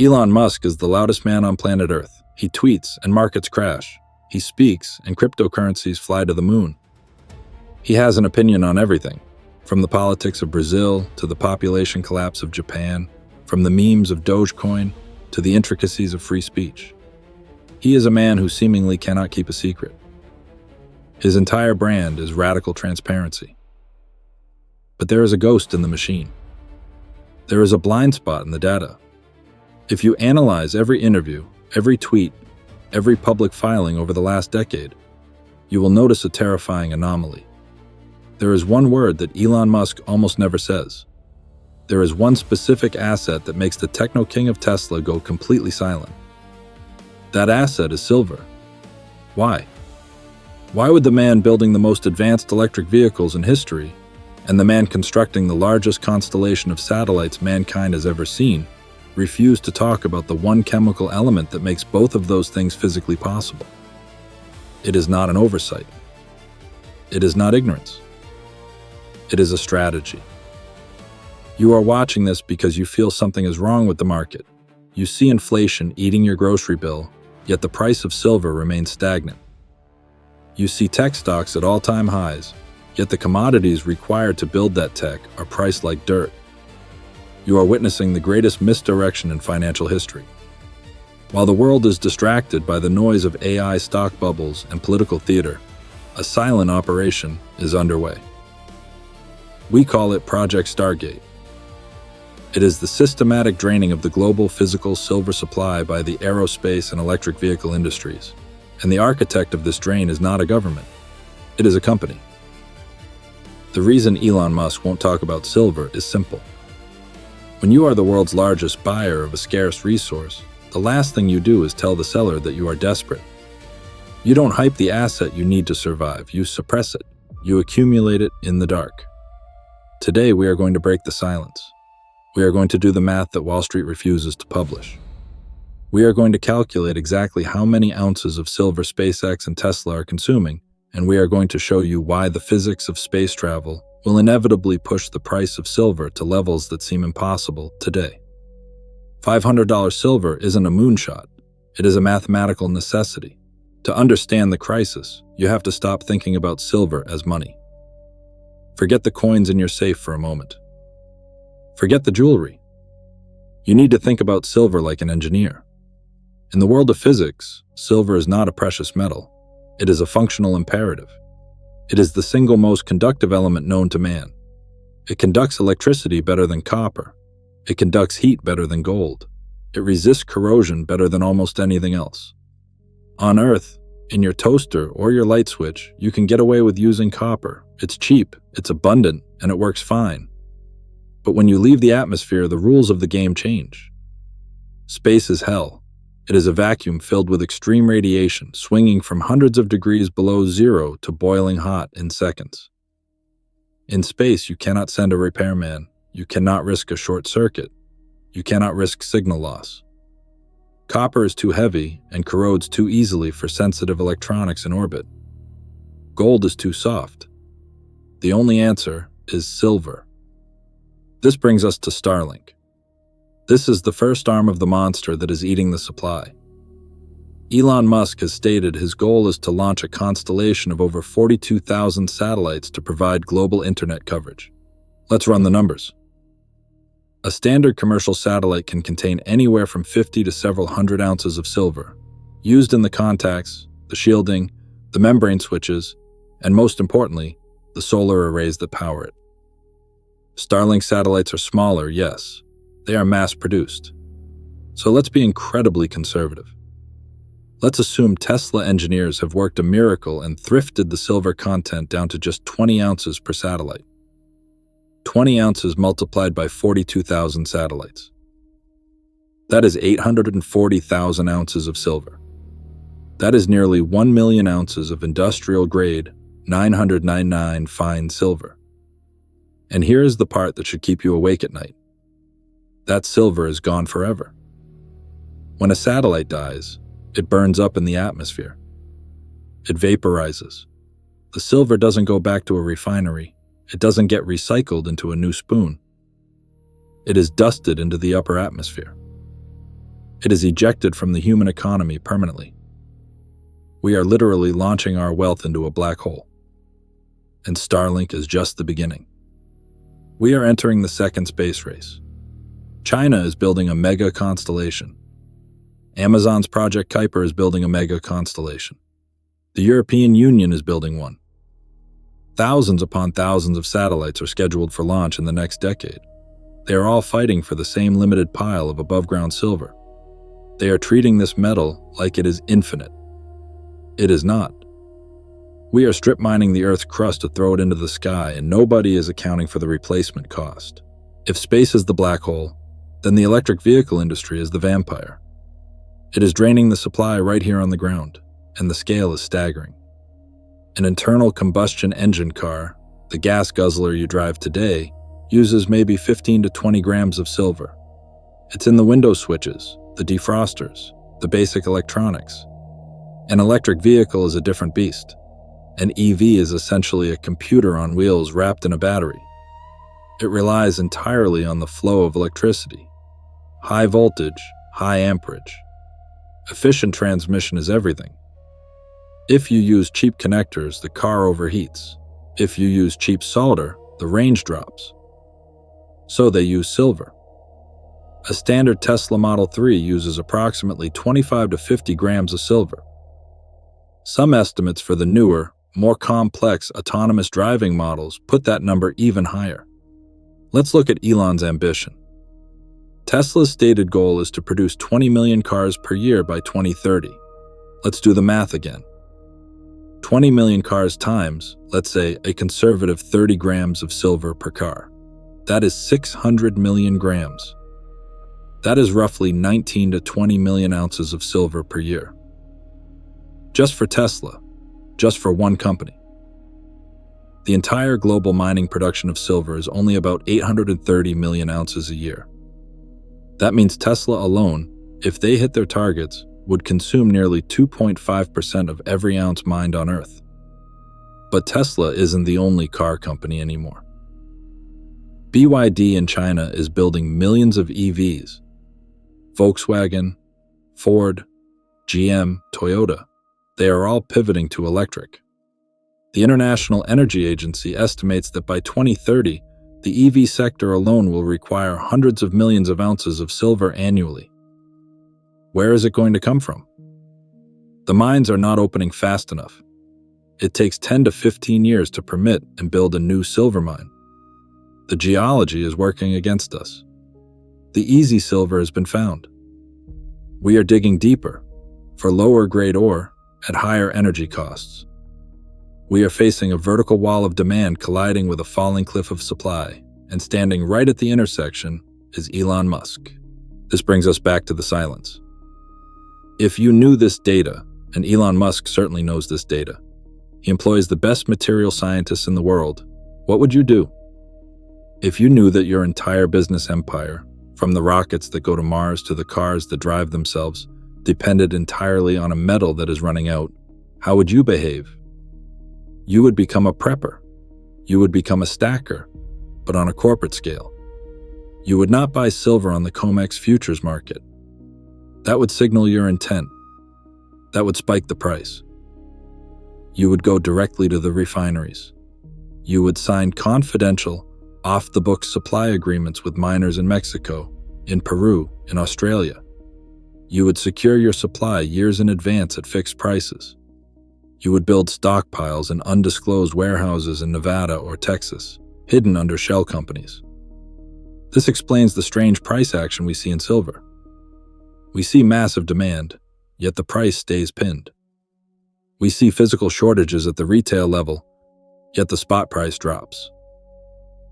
Elon Musk is the loudest man on planet Earth. He tweets and markets crash. He speaks and cryptocurrencies fly to the moon. He has an opinion on everything, from the politics of Brazil to the population collapse of Japan, from the memes of Dogecoin to the intricacies of free speech. He is a man who seemingly cannot keep a secret. His entire brand is radical transparency. But there is a ghost in the machine. There is a blind spot in the data. If you analyze every interview, every tweet, every public filing over the last decade, you will notice a terrifying anomaly. There is one word that Elon Musk almost never says. There is one specific asset that makes the techno king of Tesla go completely silent. That asset is silver. Why? Why would the man building the most advanced electric vehicles in history and the man constructing the largest constellation of satellites mankind has ever seen refuse to talk about the one chemical element that makes both of those things physically possible? It is not an oversight. It is not ignorance. It is a strategy. You are watching this because you feel something is wrong with the market. You see inflation eating your grocery bill, yet the price of silver remains stagnant. You see tech stocks at all-time highs, yet the commodities required to build that tech are priced like dirt. You are witnessing the greatest misdirection in financial history. While the world is distracted by the noise of AI stock bubbles and political theater, a silent operation is underway. We call it Project Stargate. It is the systematic draining of the global physical silver supply by the aerospace and electric vehicle industries. And the architect of this drain is not a government. It is a company. The reason Elon Musk won't talk about silver is simple. When you are the world's largest buyer of a scarce resource, the last thing you do is tell the seller that you are desperate. You don't hype the asset you need to survive, you suppress it. You accumulate it in the dark. Today we are going to break the silence. We are going to do the math that Wall Street refuses to publish. We are going to calculate exactly how many ounces of silver SpaceX and Tesla are consuming, and we are going to show you why the physics of space travel will inevitably push the price of silver to levels that seem impossible today. $500 silver isn't a moonshot. It is a mathematical necessity. To understand the crisis, you have to stop thinking about silver as money. Forget the coins in your safe for a moment. Forget the jewelry. You need to think about silver like an engineer. In the world of physics, silver is not a precious metal. It is a functional imperative. It is the single most conductive element known to man. It conducts electricity better than copper. It conducts heat better than gold. It resists corrosion better than almost anything else. On Earth, in your toaster or your light switch, you can get away with using copper. It's cheap, it's abundant, and it works fine. But when you leave the atmosphere, the rules of the game change. Space is hell. It is a vacuum filled with extreme radiation, swinging from hundreds of degrees below zero to boiling hot in seconds. In space, you cannot send a repairman. You cannot risk a short circuit. You cannot risk signal loss. Copper is too heavy and corrodes too easily for sensitive electronics in orbit. Gold is too soft. The only answer is silver. This brings us to Starlink. This is the first arm of the monster that is eating the supply. Elon Musk has stated his goal is to launch a constellation of over 42,000 satellites to provide global internet coverage. Let's run the numbers. A standard commercial satellite can contain anywhere from 50 to several hundred ounces of silver, used in the contacts, the shielding, the membrane switches, and most importantly, the solar arrays that power it. Starlink satellites are smaller, yes. They are mass-produced. So let's be incredibly conservative. Let's assume Tesla engineers have worked a miracle and thrifted the silver content down to just 20 ounces per satellite. 20 ounces multiplied by 42,000 satellites. That is 840,000 ounces of silver. That is nearly 1 million ounces of industrial-grade 999 fine silver. And here is the part that should keep you awake at night. That silver is gone forever. When a satellite dies, it burns up in the atmosphere. It vaporizes. The silver doesn't go back to a refinery. It doesn't get recycled into a new spoon. It is dusted into the upper atmosphere. It is ejected from the human economy permanently. We are literally launching our wealth into a black hole. And Starlink is just the beginning. We are entering the second space race. China is building a mega constellation. Amazon's Project Kuiper is building a mega constellation. The European Union is building one. Thousands upon thousands of satellites are scheduled for launch in the next decade. They are all fighting for the same limited pile of above-ground silver. They are treating this metal like it is infinite. It is not. We are strip mining the Earth's crust to throw it into the sky, and nobody is accounting for the replacement cost. If space is the black hole, then the electric vehicle industry is the vampire. It is draining the supply right here on the ground, and the scale is staggering. An internal combustion engine car, the gas guzzler you drive today, uses maybe 15 to 20 grams of silver. It's in the window switches, the defrosters, the basic electronics. An electric vehicle is a different beast. An EV is essentially a computer on wheels wrapped in a battery. It relies entirely on the flow of electricity. High voltage, high amperage. Efficient transmission is everything. If you use cheap connectors, the car overheats. If you use cheap solder, the range drops. So they use silver. A standard Tesla Model 3 uses approximately 25 to 50 grams of silver. Some estimates for the newer, more complex autonomous driving models put that number even higher. Let's look at Elon's ambition. Tesla's stated goal is to produce 20 million cars per year by 2030. Let's do the math again. 20 million cars times, let's say, a conservative 30 grams of silver per car. That is 600 million grams. That is roughly 19 to 20 million ounces of silver per year. Just for Tesla, just for one company. The entire global mining production of silver is only about 830 million ounces a year. That means Tesla alone, if they hit their targets, would consume nearly 2.5% of every ounce mined on Earth. But Tesla isn't the only car company anymore. BYD in China is building millions of EVs. Volkswagen, Ford, GM, Toyota, they are all pivoting to electric. The International Energy Agency estimates that by 2030, the EV sector alone will require hundreds of millions of ounces of silver annually. Where is it going to come from? The mines are not opening fast enough. It takes 10 to 15 years to permit and build a new silver mine. The geology is working against us. The easy silver has been found. We are digging deeper, for lower grade ore, at higher energy costs. We are facing a vertical wall of demand colliding with a falling cliff of supply, and standing right at the intersection is Elon Musk. This brings us back to the silence. If you knew this data, and Elon Musk certainly knows this data, he employs the best material scientists in the world, what would you do? If you knew that your entire business empire, from the rockets that go to Mars to the cars that drive themselves, depended entirely on a metal that is running out, how would you behave? You would become a prepper. You would become a stacker, but on a corporate scale. You would not buy silver on the COMEX futures market. That would signal your intent. That would spike the price. You would go directly to the refineries. You would sign confidential, off-the-books supply agreements with miners in Mexico, in Peru, in Australia. You would secure your supply years in advance at fixed prices. You would build stockpiles in undisclosed warehouses in Nevada or Texas, hidden under shell companies. This explains the strange price action we see in silver. We see massive demand, yet the price stays pinned. We see physical shortages at the retail level, yet the spot price drops.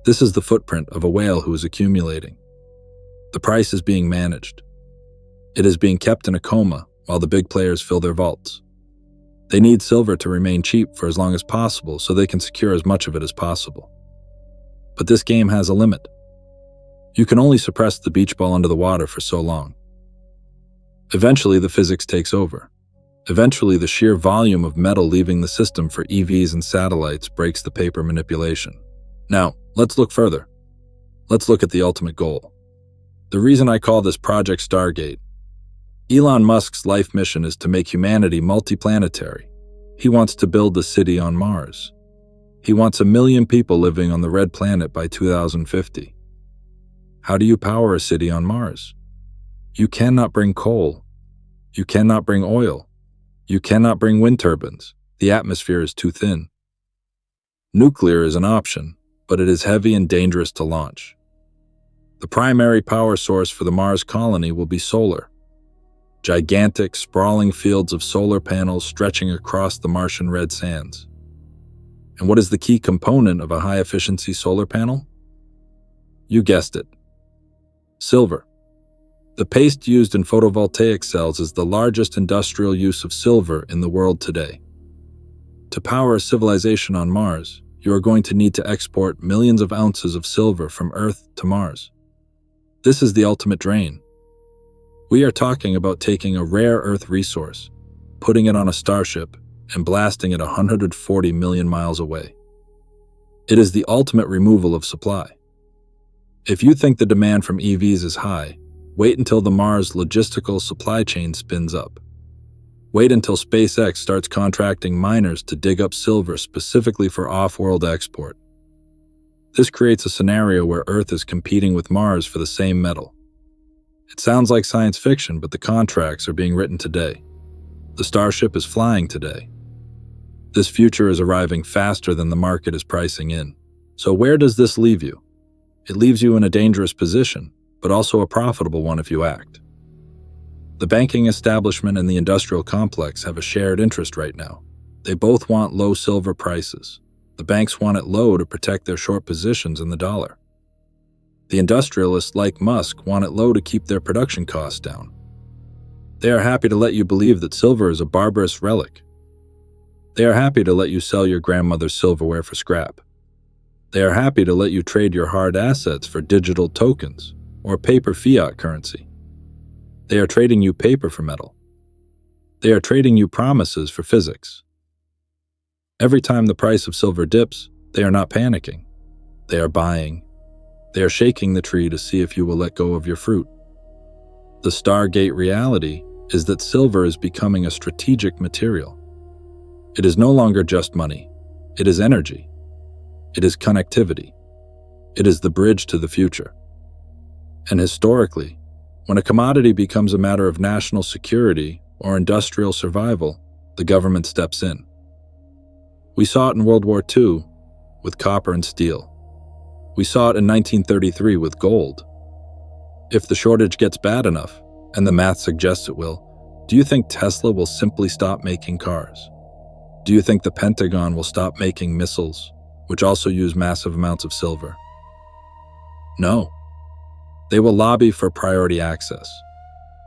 This is the footprint of a whale who is accumulating. The price is being managed. It is being kept in a coma while the big players fill their vaults. They need silver to remain cheap for as long as possible so they can secure as much of it as possible. But this game has a limit. You can only suppress the beach ball under the water for so long. Eventually, the physics takes over. Eventually, the sheer volume of metal leaving the system for EVs and satellites breaks the paper manipulation. Now, let's look further. Let's look at the ultimate goal. The reason I call this Project Stargate, Elon Musk's life mission is to make humanity multiplanetary. He wants to build a city on Mars. He wants 1 million people living on the red planet by 2050. How do you power a city on Mars? You cannot bring coal. You cannot bring oil. You cannot bring wind turbines. The atmosphere is too thin. Nuclear is an option, but it is heavy and dangerous to launch. The primary power source for the Mars colony will be solar. Gigantic, sprawling fields of solar panels stretching across the Martian red sands. And what is the key component of a high-efficiency solar panel? You guessed it. Silver. The paste used in photovoltaic cells is the largest industrial use of silver in the world today. To power a civilization on Mars, you are going to need to export millions of ounces of silver from Earth to Mars. This is the ultimate drain. We are talking about taking a rare Earth resource, putting it on a starship, and blasting it 140 million miles away. It is the ultimate removal of supply. If you think the demand from EVs is high, wait until the Mars logistical supply chain spins up. Wait until SpaceX starts contracting miners to dig up silver specifically for off-world export. This creates a scenario where Earth is competing with Mars for the same metal. It sounds like science fiction, but the contracts are being written today. The Starship is flying today. This future is arriving faster than the market is pricing in. So where does this leave you? It leaves you in a dangerous position, but also a profitable one if you act. The banking establishment and the industrial complex have a shared interest right now. They both want low silver prices. The banks want it low to protect their short positions in the dollar. The industrialists like Musk want it low to keep their production costs down. They are happy to let you believe that silver is a barbarous relic. They are happy to let you sell your grandmother's silverware for scrap. They are happy to let you trade your hard assets for digital tokens or paper fiat currency. They are trading you paper for metal. They are trading you promises for physics. Every time the price of silver dips, they are not panicking. They are buying. They are shaking the tree to see if you will let go of your fruit. The Stargate reality is that silver is becoming a strategic material. It is no longer just money. It is energy. It is connectivity. It is the bridge to the future. And historically, when a commodity becomes a matter of national security or industrial survival, the government steps in. We saw it in World War II with copper and steel. We saw it in 1933 with gold. If the shortage gets bad enough, and the math suggests it will, do you think Tesla will simply stop making cars? Do you think the Pentagon will stop making missiles, which also use massive amounts of silver? No. They will lobby for priority access.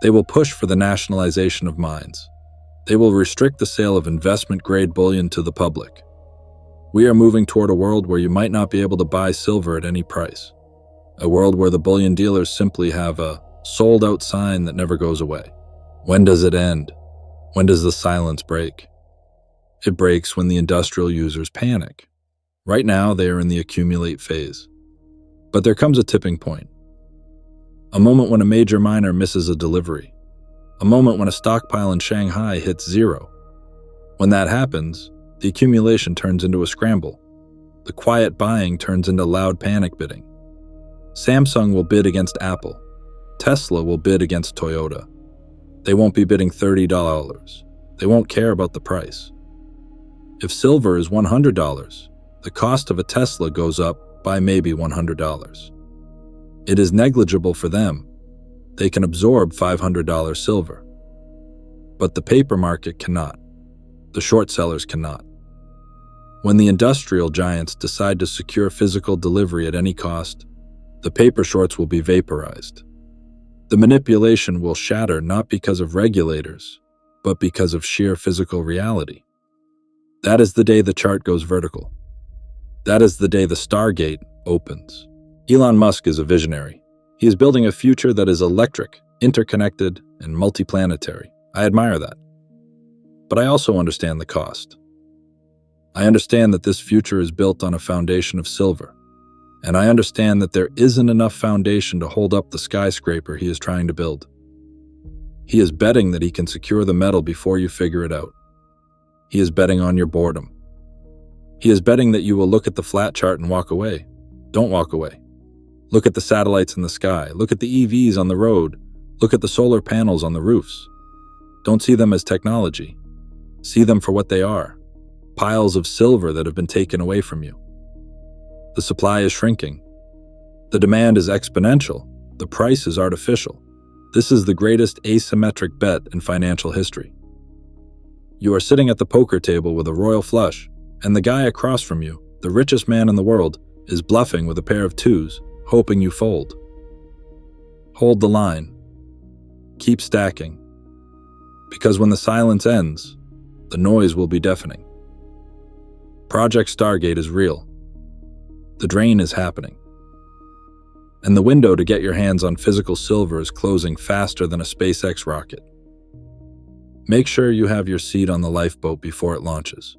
They will push for the nationalization of mines. They will restrict the sale of investment-grade bullion to the public. We are moving toward a world where you might not be able to buy silver at any price. A world where the bullion dealers simply have a sold-out sign that never goes away. When does it end? When does the silence break? It breaks when the industrial users panic. Right now, they are in the accumulate phase. But there comes a tipping point. A moment when a major miner misses a delivery. A moment when a stockpile in Shanghai hits zero. When that happens, the accumulation turns into a scramble. The quiet buying turns into loud panic bidding. Samsung will bid against Apple. Tesla will bid against Toyota. They won't be bidding $30. They won't care about the price. If silver is $100, the cost of a Tesla goes up by maybe $100. It is negligible for them. They can absorb $500 silver. But the paper market cannot. The short sellers cannot. When the industrial giants decide to secure physical delivery at any cost, the paper shorts will be vaporized. The manipulation will shatter not because of regulators, but because of sheer physical reality. That is the day the chart goes vertical. That is the day the Stargate opens. Elon Musk is a visionary. He is building a future that is electric, interconnected, and multiplanetary. I admire that. But I also understand the cost. I understand that this future is built on a foundation of silver. And I understand that there isn't enough foundation to hold up the skyscraper he is trying to build. He is betting that he can secure the metal before you figure it out. He is betting on your boredom. He is betting that you will look at the flat chart and walk away. Don't walk away. Look at the satellites in the sky. Look at the EVs on the road. Look at the solar panels on the roofs. Don't see them as technology. See them for what they are. Piles of silver that have been taken away from you. The supply is shrinking. The demand is exponential. The price is artificial. This is the greatest asymmetric bet in financial history. You are sitting at the poker table with a royal flush, and the guy across from you, the richest man in the world, is bluffing with a pair of twos, hoping you fold. Hold the line. Keep stacking. Because when the silence ends, the noise will be deafening. Project Stargate is real. The drain is happening. And the window to get your hands on physical silver is closing faster than a SpaceX rocket. Make sure you have your seat on the lifeboat before it launches.